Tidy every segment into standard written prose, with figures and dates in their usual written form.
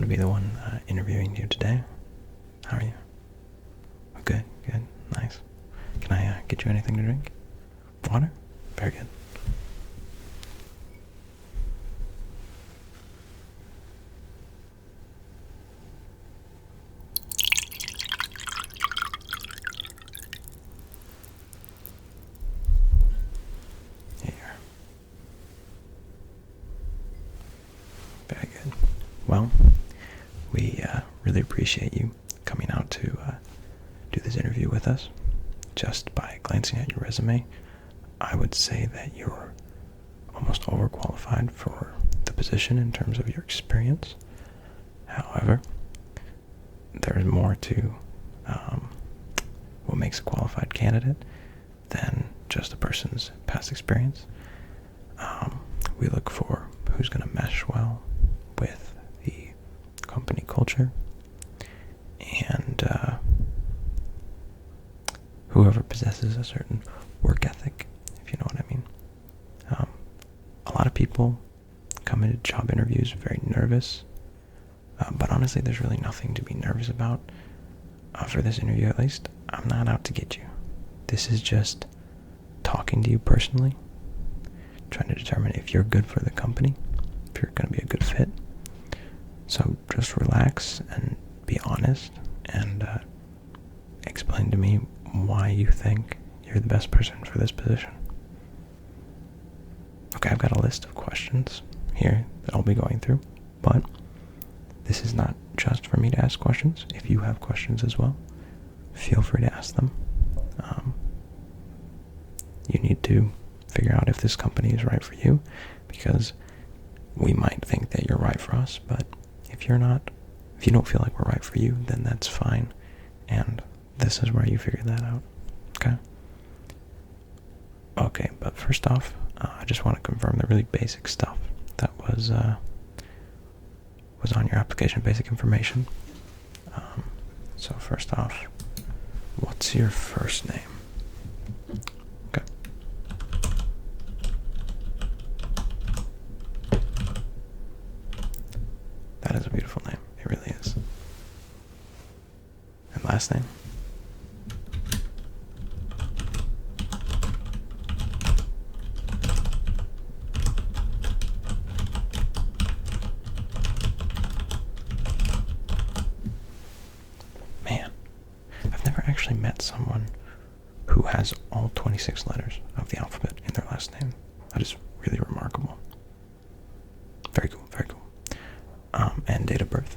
be the one interviewing you today. How are you? Oh, good, good, nice. Can I get you anything to drink? Water? Very good. Here you are. Very good. Well, we really appreciate you coming out to do this interview with us. Just by glancing at your resume, I would say that you're almost overqualified for the position in terms of your experience. However, there's more to what makes a qualified candidate than just a person's past experience. We look for who's going to mesh well with the company culture, and whoever possesses a certain work ethic, if you know what I mean. A lot of people come into job interviews very nervous, but honestly, there's really nothing to be nervous about. For this interview, at least, I'm not out to get you. This is just talking to you personally, trying to determine if you're good for the company, if you're going to be a good fit. So just relax and be honest and explain to me why you think you're the best person for this position. Okay, I've got a list of questions here that I'll be going through, but this is not just for me to ask questions. If you have questions as well, feel free to ask them. You need to figure out if this company is right for you, because we might think that you're right for us, but if you're not, if you don't feel like we're right for you, then that's fine, and this is where you figure that out. Okay? Okay, but first off, I just want to confirm the really basic stuff that was on your application, basic information. So first off, what's your first name? Okay. That is a beautiful name. It really is. And last name? Man, I've never actually met someone who has all 26 letters of the alphabet in their last name. That is really remarkable. Very cool, very cool. And date of birth.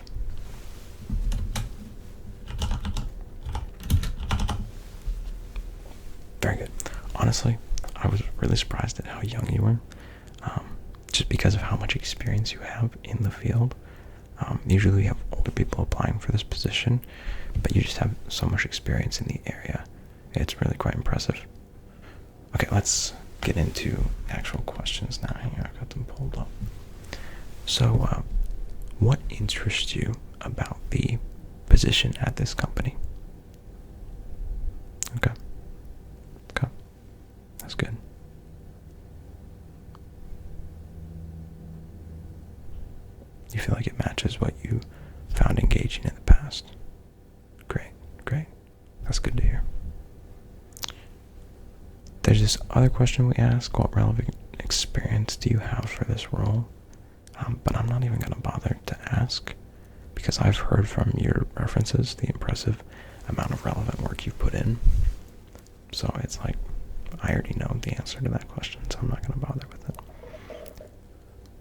Very good. Honestly, I was really surprised at how young you were, just because of how much experience you have in the field. Usually we have older people applying for this position, but you just have so much experience in the area. It's really quite impressive. Okay, let's get into actual questions now. Here, I've got them pulled up. So, what interests you about the position at this company? Okay. Okay. That's good. You feel like it matches what you found engaging in the past. Great, great. That's good to hear. There's this other question we ask: what relevant experience do you have for this role? But I'm not even going to bother to ask, because I've heard from your references the impressive amount of relevant work you've put in. So it's like, I already know the answer to that question, so I'm not going to bother with it.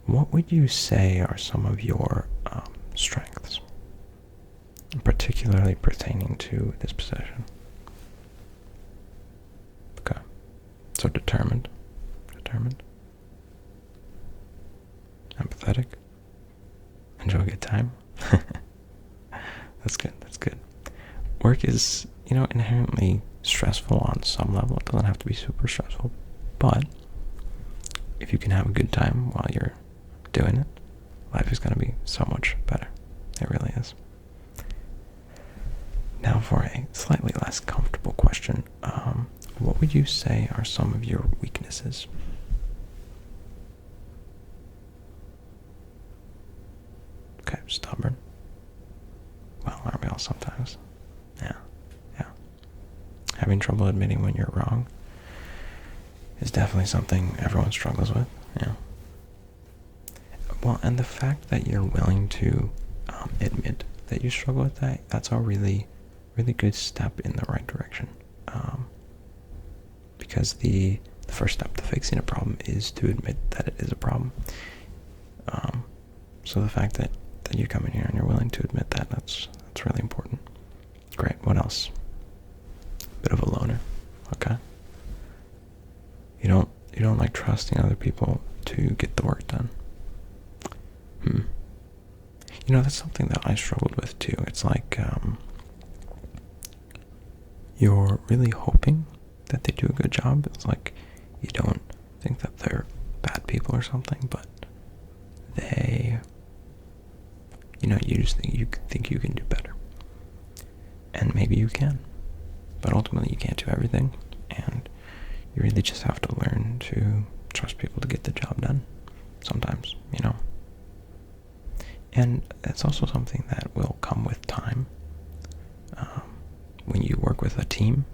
What would you say are some of your strengths, particularly pertaining to this position? Okay. So determined. Empathetic. Enjoy a good time. That's good, that's good. Work is, inherently stressful on some level. It doesn't have to be super stressful, but if you can have a good time while you're doing it, life is going to be so much better. It really is. Now for a slightly less comfortable question, what would you say are some of your weaknesses? Okay, stubborn. sometimes. Yeah, yeah. Having trouble admitting when you're wrong is definitely something everyone struggles with. Yeah. Well, and the fact that you're willing to admit that you struggle with that, that's a really, really good step in the right direction. Because the first step to fixing a problem is to admit that it is a problem. So the fact that you come in here and you're willing to admit that, that's really important. Great. What else? Bit of a loner. Okay. You don't like trusting other people to get the work done. That's something that I struggled with too. It's like you're really hoping that they do a good job. It's like you don't think that they're bad people or something, but you just think you can do better. And maybe you can. But ultimately you can't do everything, and you really just have to learn to trust people to get the job done sometimes, And that's also something that will come with time. When you work with a team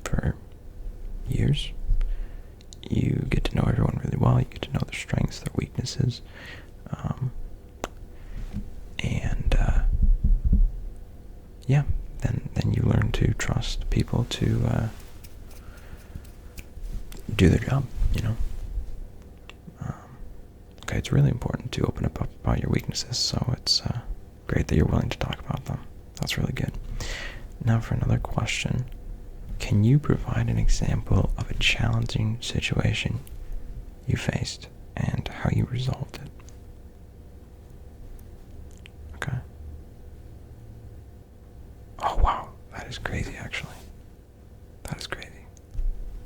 for years, you get to know everyone really well. You get to know their strengths, their weaknesses, then you learn to trust people to do their job. Okay, it's really important to open up about your weaknesses, so it's great that you're willing to talk about them. That's really good. Now for another question. Can you provide an example of a challenging situation you faced and how you resolved it? Okay. Oh wow, that is crazy actually. That is crazy.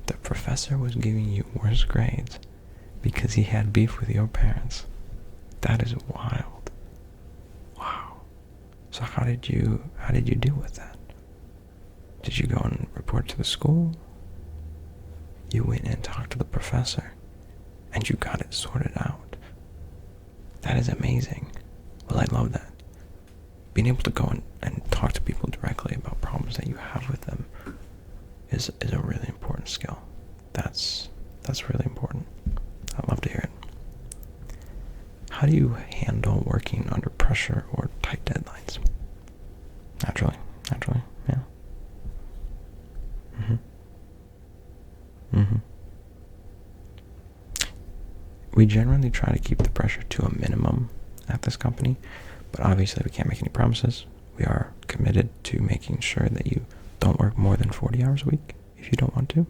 The professor was giving you worse grades because he had beef with your parents. That is wild. Wow. So how did you deal with that? Did you go and report to the school? You went and talked to the professor and you got it sorted out. That is amazing. Well, I love that. Being able to go and talk to people directly about problems that you have with them is a really important skill. That's really important. I'd love to hear it. How do you handle working under pressure or tight deadlines? Naturally, yeah. We generally try to keep the pressure to a minimum at this company, but obviously we can't make any promises. We are committed to making sure that you don't work more than 40 hours a week if you don't want to.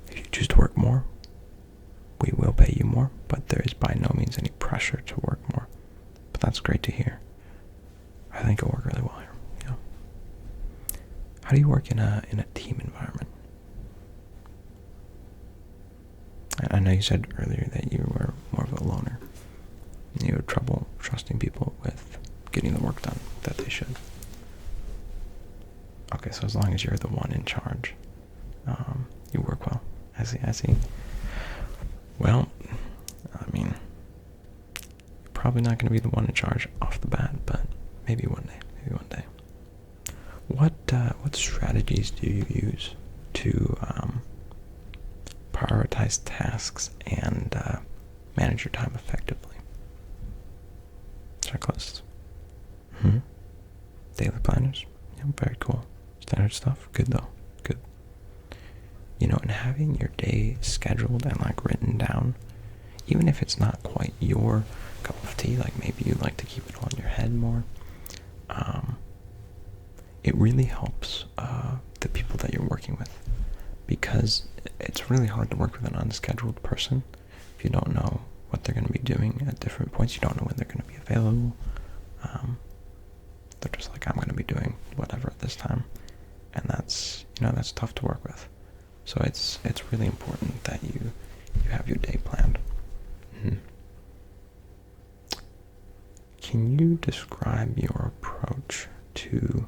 If you choose to work more, we will pay you more, but there is by no means any pressure to work more. But that's great to hear. I think it'll work really well here. Yeah. How do you work in a team environment? I know you said earlier that you were more of a loner. You had trouble trusting people with getting the work done that they should. Okay, so as long as you're the one in charge, you work well. I see. Well, I mean, you're probably not going to be the one in charge off the bat, but maybe one day. What strategies do you use to prioritize tasks and manage your time effectively? Checklists. Daily planners. Yeah, very cool. Standard stuff. Good though. Good. And having your day scheduled and written down, even if it's not quite your cup of tea, maybe you like to keep it on your head more, it really helps the people that you're working with, because it's really hard to work with an unscheduled person if you don't know what they're going to be doing at different points. You don't know when they're going to be available. They're just like, I'm going to be doing whatever at this time, and that's tough to work with. So it's really important that you have your day planned. Can you describe your approach to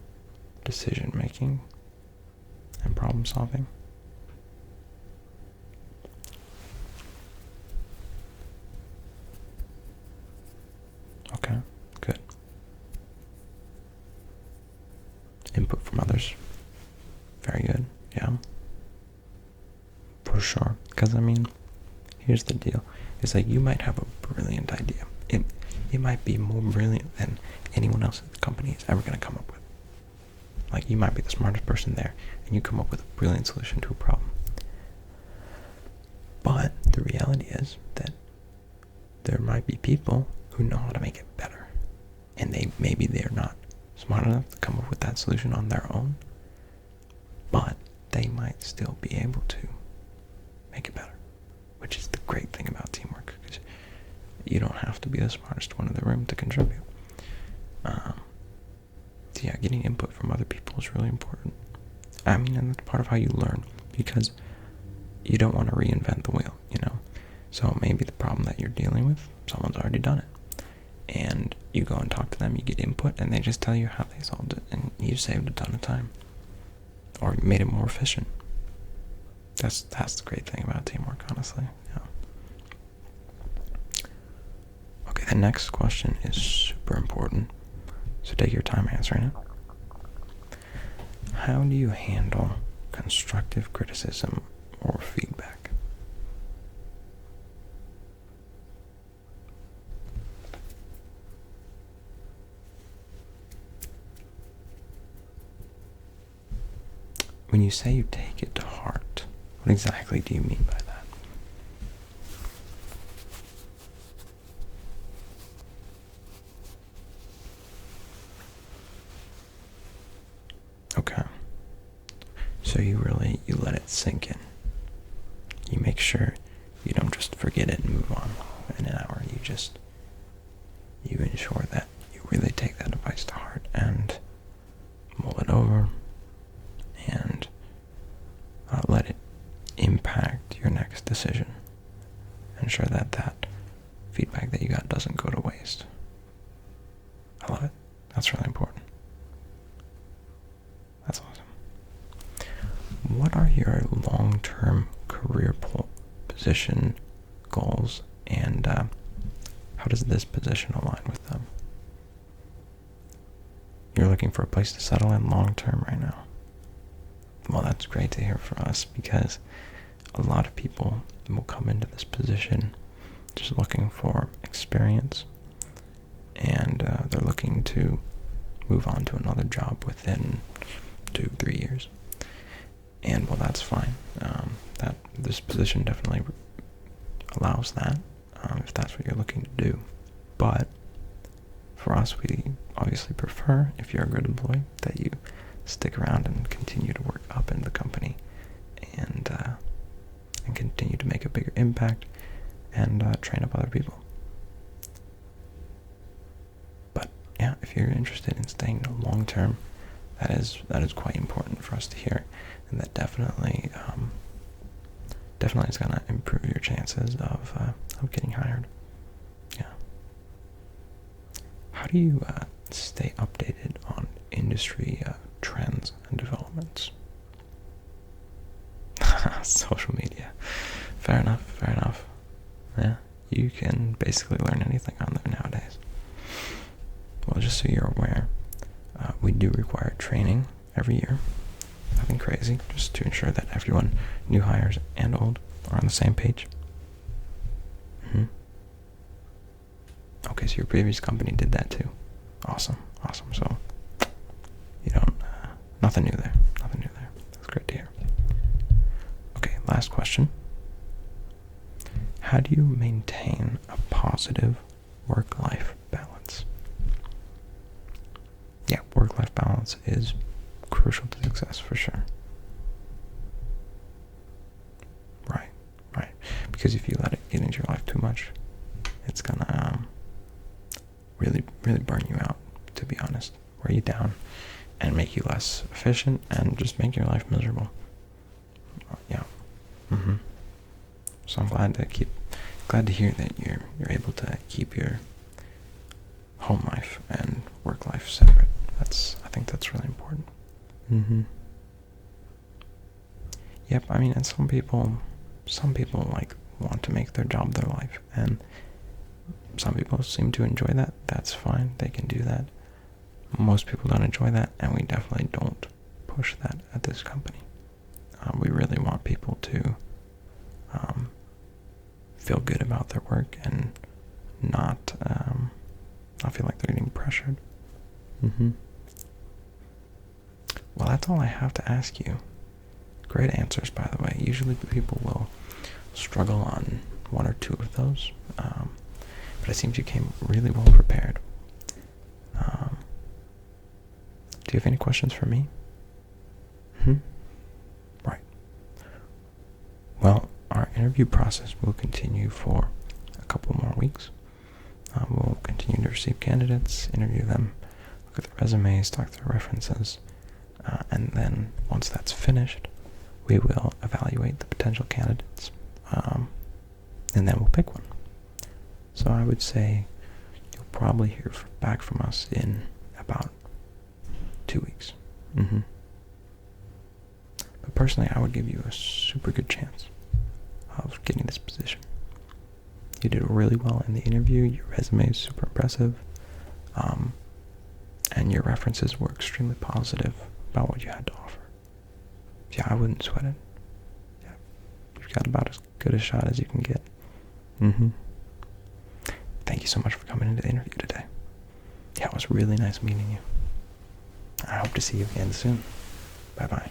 decision making and problem solving? Okay, good. For sure. Because, I mean, here's the deal. It's like you might have a brilliant idea. It might be more brilliant than anyone else at the company is ever going to come up with. Like, you might be the smartest person there, and you come up with a brilliant solution to a problem. But the reality is that there might be people who know how to make it better. And maybe they're not smart enough to come up with that solution on their own, but they might still be able to make it better, which is the great thing about teamwork, because you don't have to be the smartest one in the room to contribute. Yeah, getting input from other people is really important. I mean, and that's part of how you learn, because you don't want to reinvent the wheel, you know? So maybe the problem that you're dealing with, someone's already done it. And you go and talk to them, you get input, and they just tell you how they solved it, and you saved a ton of time. Or made it more efficient. That's the great thing about teamwork, honestly. Yeah. Okay, the next question is super important, so take your time answering it. How do you handle constructive criticism or feedback? When you say you take it to heart, what exactly do you mean by that? Okay. So you let it sink in. You make sure you don't just forget it and move on in an hour. You ensure that you really take that advice to heart and mull it over and let it impact your next decision. Ensure that feedback that you got doesn't go to waste. I love it. That's really important. That's awesome. What are your long-term career position goals, and how does this position align with them? You're looking for a place to settle in long-term right now. Well, that's great to hear for us, because a lot of people will come into this position just looking for experience, and they're looking to move on to another job within 2-3 years. And well, that's fine. That this position definitely allows that, if that's what you're looking to do. But for us, we obviously prefer, if you're a good employee, that you stick around and continue to work up in the company, and continue to make a bigger impact and train up other people. But yeah, if you're interested in staying long term, that is quite important for us to hear, and that definitely is gonna improve your chances of getting hired. Yeah. How do you stay updated on industry trends and developments? Social media. Fair enough. Yeah, you can basically learn anything on there nowadays. Well, just so you're aware, we do require training every year. Nothing crazy, just to ensure that everyone, new hires and old, are on the same page. Okay, so your previous company did that too. Awesome. So, you don't, nothing new there. That's great to hear. Okay, last question. How do you maintain a positive work-life balance? Yeah, work-life balance is crucial to success for sure. Right. Because if you let it get into your life too much, it's gonna really burn you out, to be honest. Wear you down and make you less efficient and just make your life miserable. Yeah. So I'm glad to hear that you're able to keep your home life and work life separate. I think that's really important. Yep, I mean, and some people like want to make their job their life, and some people seem to enjoy that. That's fine, they can do that. Most people don't enjoy that, and we definitely don't push that at this company. We really want people to feel good about their work and not feel like they're getting pressured. Well, that's all I have to ask you. Great answers, by the way. Usually people will struggle on one or two of those, but it seems you came really well prepared. Do you have any questions for me? Right. Well, our interview process will continue for a couple more weeks. We'll continue to receive candidates, interview them, look at their resumes, talk to their references, and then once that's finished, we will evaluate the potential candidates, and then we'll pick one. So I would say you'll probably hear back from us in about 2 weeks. But personally, I would give you a super good chance of getting this position. You did really well in the interview. Your resume is super impressive, and your references were extremely positive about what you had to offer. Yeah, I wouldn't sweat it. Yeah, you've got about as good a shot as you can get. Thank you so much for coming into the interview today. Yeah, it was really nice meeting you. I hope to see you again soon. Bye-bye.